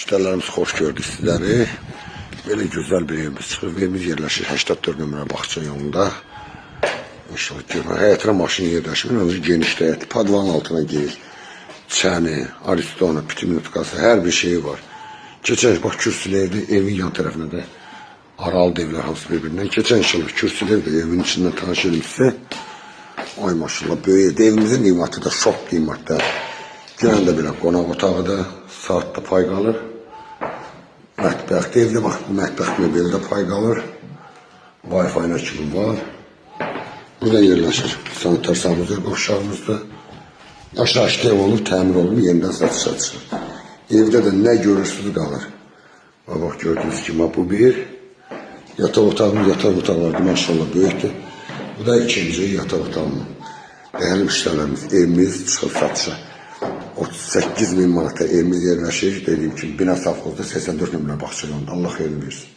Müştərilərimiz xoş gördük sizləri. Belə gözəl bir evimiz çıxır. Evimiz yerləşir 84 nömrə Bağça yolunda. İnşallah görmək. Həyətinə maşın yerləşmir. Özü genişdə həyət. Padvanın altına girir. Çəni, aristonu, pitimintkası, hər bir şeyi var. Keçən bax kürsülü evdə, evin yan tərəfinə də aralı evlər hamısı bir-birindən. Keçən inşallah kürsülü evdə evin içindən tanış edim sizə. Ay maşallah böyük evdə. Evimizin qiyməti də şok qiymətdə. Gələn də belə qonaq otağı da saatda pay qalır. Mətbəxdə evdə bax, mətbəx möbeldə pay qalır. Wi-Fi-nə kimi var. Burada yerləşir. Sanitar sanuzör qovşağımızda. Yaşayışlı ev olub, təmir olub, yenidən satışa çıxır. Evdə də nə görürsünüz qalır. Bax gördüyünüz kimi bu bir. Yataq otağımız, yataq otaqları maşallah böyükdür. Bu da ikinci yataq otağımız. Dəyərli müştərilərimiz, evimiz çıxıb satışa. 38.000 manata evimiz yerləşir. Dediyim kimi, bina safxozda 84 nömrə Bağça yolunda. Allah xeyrini versin.